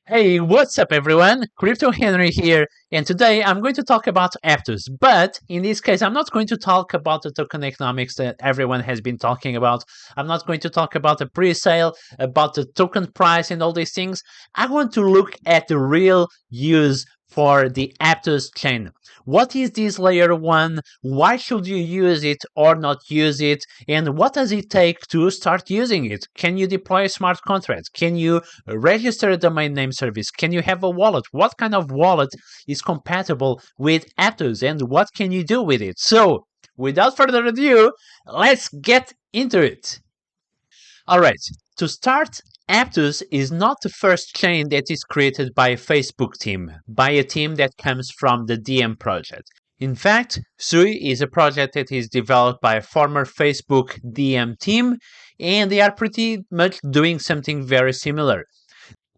Hey, what's up everyone? Crypto Henry here, and today I'm going to talk about Aptos. But in this case, I'm not going to talk about the token economics that everyone has been talking about. I'm not going to talk about the pre-sale, about the token price and all these things. I want to look at the real use for the Aptos chain. What is this layer 1? Why should you use it or not use it? And what does it take to start using it? Can you deploy a smart contract? Can you register a domain name service? Can you have a wallet? What kind of wallet is compatible with Aptos and what can you do with it? So, without further ado, let's get into it. All right, to start, Aptos is not the first chain that is created by a Facebook team, by a team that comes from the Diem project. In fact, Sui is a project that is developed by a former Facebook Diem team, and they are pretty much doing something very similar.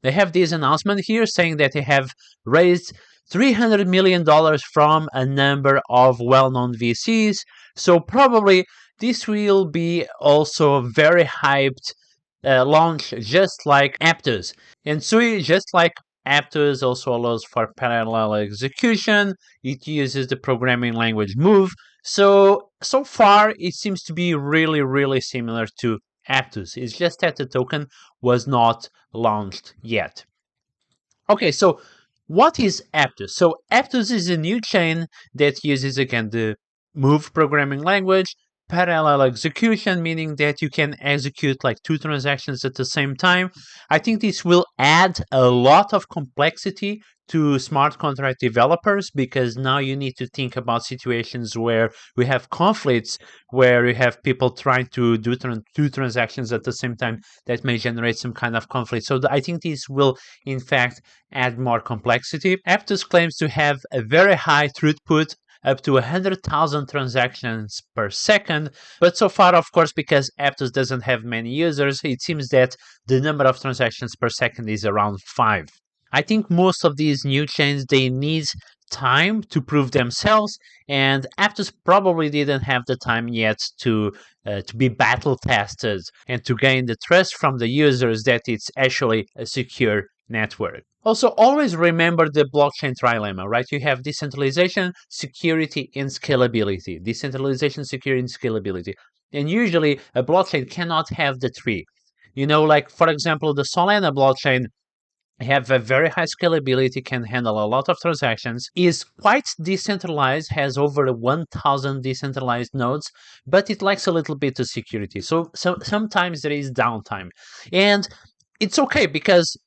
They have this announcement here saying that they have raised $300 million from a number of well-known VCs. So probably this will be also a very hyped launch, just like Aptos. And Sui, just like Aptos, also allows for parallel execution. It uses the programming language Move. So far, it seems to be really similar to Aptos. It's just that the token was not launched yet. Okay, so what is Aptos? So Aptos is a new chain that uses again the Move programming language, parallel execution, meaning that you can execute like two transactions at the same time. I think this will add a lot of complexity to smart contract developers because now you need to think about situations where we have conflicts, where you have people trying to do two transactions at the same time that may generate some kind of conflict. So I think this will, in fact, add more complexity. Aptos claims to have a very high throughput, up to 100,000 transactions per second. But so far, of course, because Aptos doesn't have many users, it seems that the number of transactions per second is around 5. I think most of these new chains, they need time to prove themselves, and Aptos probably didn't have the time yet to be battle tested and to gain the trust from the users that it's actually a secure network. Also, always remember the blockchain trilemma, right? You have decentralization, security, and scalability. Decentralization, security, and scalability. And usually, a blockchain cannot have the three. Like for example, the Solana blockchain have a very high scalability, can handle a lot of transactions, is quite decentralized, has over 1,000 decentralized nodes, but it lacks a little bit of security. So sometimes there is downtime. And it's okay because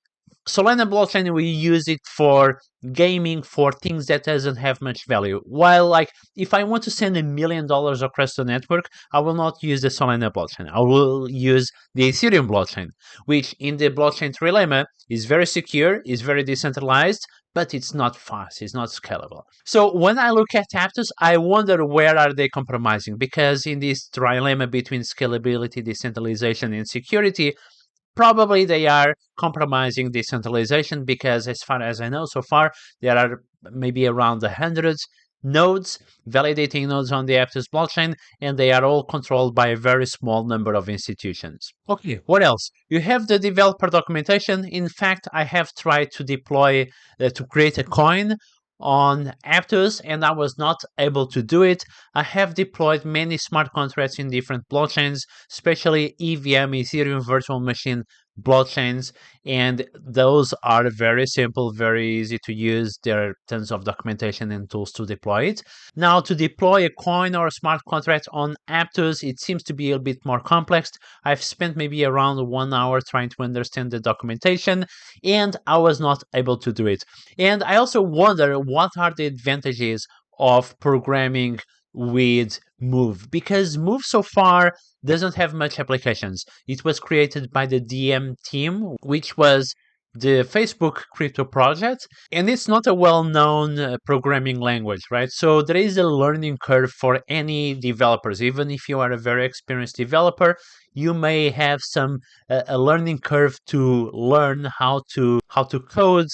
Solana blockchain, we use it for gaming, for things that doesn't have much value. While like if I want to send $1 million across the network, I will not use the Solana blockchain. I will use the Ethereum blockchain, which in the blockchain trilemma is very secure, is very decentralized, but it's not fast, it's not scalable. So when I look at Aptos, I wonder where are they compromising? Because in this trilemma between scalability, decentralization, and security, probably they are compromising decentralization because, as far as I know so far, there are maybe around 100 nodes, validating nodes on the Aptos blockchain, and they are all controlled by a very small number of institutions. Okay, what else? You have the developer documentation. In fact, I have tried to deploy, to create a coin on Aptos, and I was not able to do it. I have deployed many smart contracts in different blockchains, especially EVM, Ethereum Virtual Machine blockchains, and those are very simple, very easy to use. There are tons of documentation and tools to deploy it. Now, to deploy a coin or a smart contract on Aptos, it seems to be a bit more complex. I've spent maybe around 1 hour trying to understand the documentation, and I was not able to do it. And I also wonder what are the advantages of programming with Move, because Move so far doesn't have much applications. It was created by the Diem team, which was the Facebook crypto project, and it's not a well-known programming language, right? So there is a learning curve for any developers. Even if you are a very experienced developer, you may have some a learning curve to learn how to code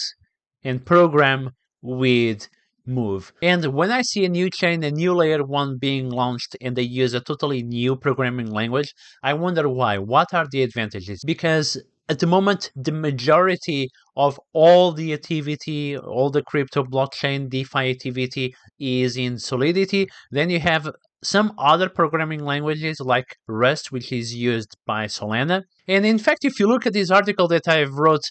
and program with Move. And when I see a new chain, a new layer 1 being launched, and they use a totally new programming language, I wonder why. What are the advantages? Because at the moment, the majority of all the activity, all the crypto blockchain DeFi activity is in Solidity. Then you have some other programming languages like Rust, which is used by Solana. And in fact, if you look at this article that I wrote,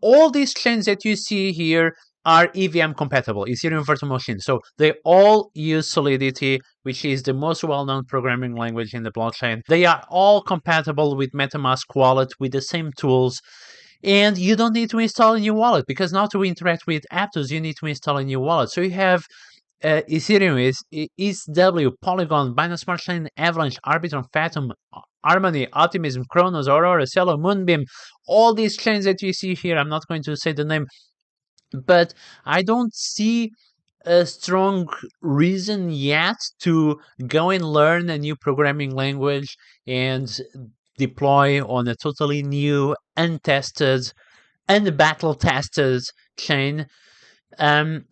all these chains that you see here are EVM compatible, Ethereum Virtual Machine. So they all use Solidity, which is the most well-known programming language in the blockchain. They are all compatible with MetaMask wallet with the same tools. And you don't need to install a new wallet, because now to interact with Aptos, you need to install a new wallet. So you have Ethereum, ETHW, Polygon, Binance Smart Chain, Avalanche, Arbitrum, Fathom, Harmony, Optimism, Kronos, Aurora, Celo, Moonbeam, all these chains that you see here. I'm not going to say the name, but I don't see a strong reason yet to go and learn a new programming language and deploy on a totally new, untested, battle tested chain.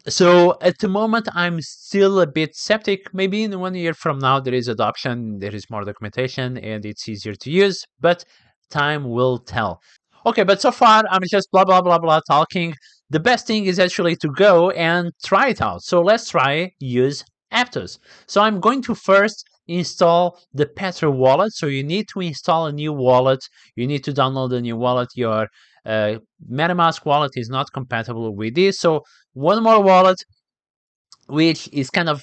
So at the moment, I'm still a bit skeptic. Maybe in 1 year from now, there is adoption, there is more documentation, and it's easier to use, but time will tell. Okay, but so far, I'm just blah, blah, blah, blah talking. The best thing is actually to go and try it out. So let's try use Aptos. So I'm going to first install the Petra wallet. So you need to install a new wallet. You need to download a new wallet. Your MetaMask wallet is not compatible with this. So one more wallet, which is kind of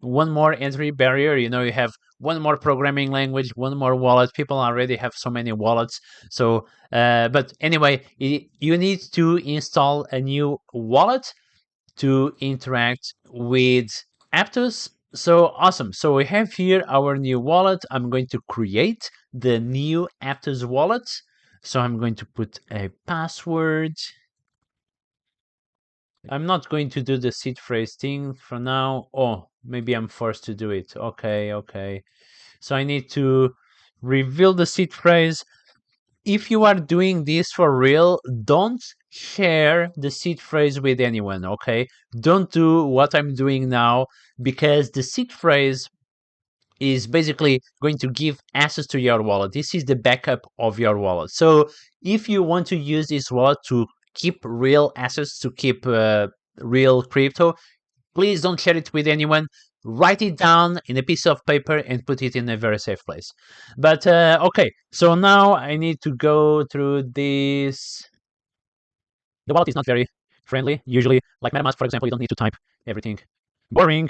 one more entry barrier. You have one more programming language, one more wallet. People already have so many wallets. So, but anyway, you need to install a new wallet to interact with Aptos. So awesome. So we have here our new wallet. I'm going to create the new Aptos wallet. So I'm going to put a password. I'm not going to do the seed phrase thing for now. Oh, maybe I'm forced to do it. Okay. So I need to reveal the seed phrase. If you are doing this for real, don't share the seed phrase with anyone, okay? Don't do what I'm doing now, because the seed phrase is basically going to give access to your wallet. This is the backup of your wallet. So if you want to use this wallet to keep real assets, to keep real crypto, please don't share it with anyone. Write it down in a piece of paper and put it in a very safe place. But okay, so now I need to go through this. The wallet is not very friendly. Usually, like MetaMask, for example, you don't need to type everything. Boring.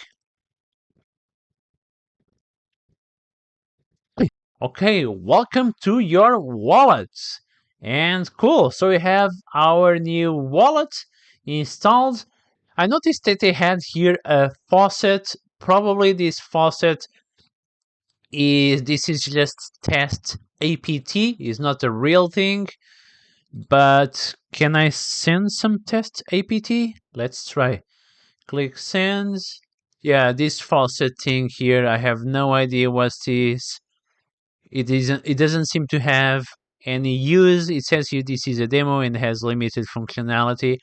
Okay, welcome to your wallet. And cool, so we have our new wallet installed. I noticed that they had here a faucet. Probably this faucet this is just test apt, is not a real thing. But can I send some test apt? Let's try. Click send. Yeah, this faucet thing here, I have no idea what this. It doesn't seem to have any use. It says here this is a demo and has limited functionality,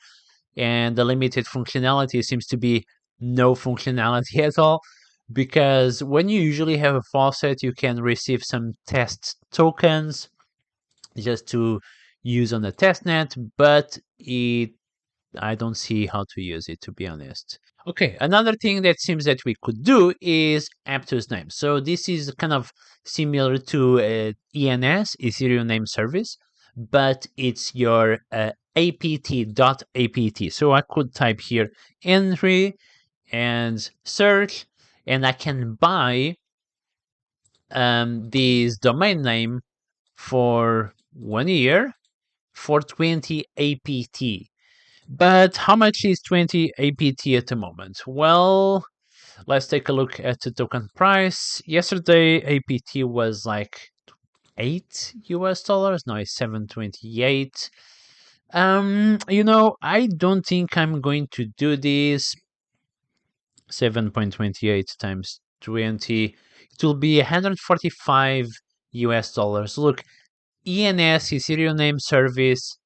and the limited functionality seems to be no functionality at all, because when you usually have a faucet, you can receive some test tokens just to use on the testnet, but I don't see how to use it, to be honest. Okay, another thing that seems that we could do is Aptos name. So this is kind of similar to ENS, Ethereum Name Service, but it's your apt.apt. So I could type here entry and search, and I can buy this domain name for 1 year for 20 APT. But how much is 20 APT at the moment? Well, let's take a look at the token price. Yesterday, APT was like $8. Now it's 7.28. I don't think I'm going to do this. 7.28 times 20. It will be $145. Look, ENS, Ethereum Name Service,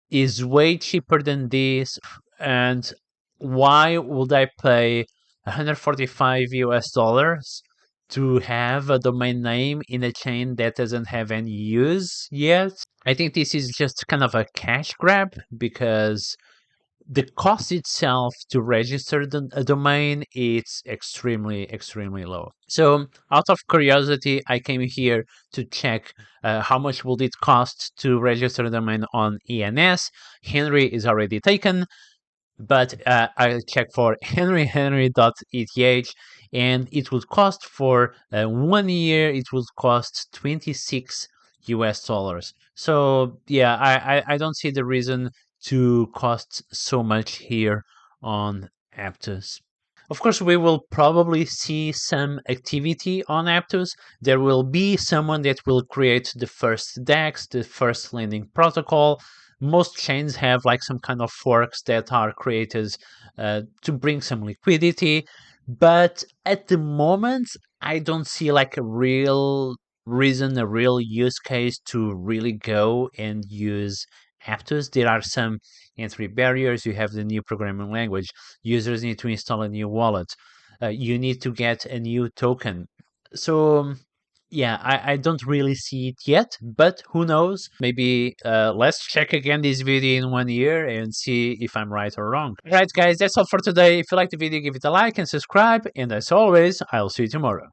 is way cheaper than this, and why would I pay $145 to have a domain name in a chain that doesn't have any use yet? I think this is just kind of a cash grab because the cost itself to register a domain it's extremely low. So out of curiosity, I came here to check how much will it cost to register a domain on ENS. Henry is already taken, but I checked for henry.eth, and it would cost for 1 year. It would cost $26. So yeah, I don't see the reason to cost so much here on Aptos. Of course, we will probably see some activity on Aptos. There will be someone that will create the first DEX, the first lending protocol. Most chains have like some kind of forks that are created to bring some liquidity. But at the moment, I don't see like a real reason, a real use case to really go and use Aptos. There are some entry barriers. You have the new programming language. Users need to install a new wallet. You need to get a new token. So yeah, I don't really see it yet, but who knows? Maybe let's check again this video in 1 year and see if I'm right or wrong. All right, guys, that's all for today. If you like the video, give it a like and subscribe. And as always, I'll see you tomorrow.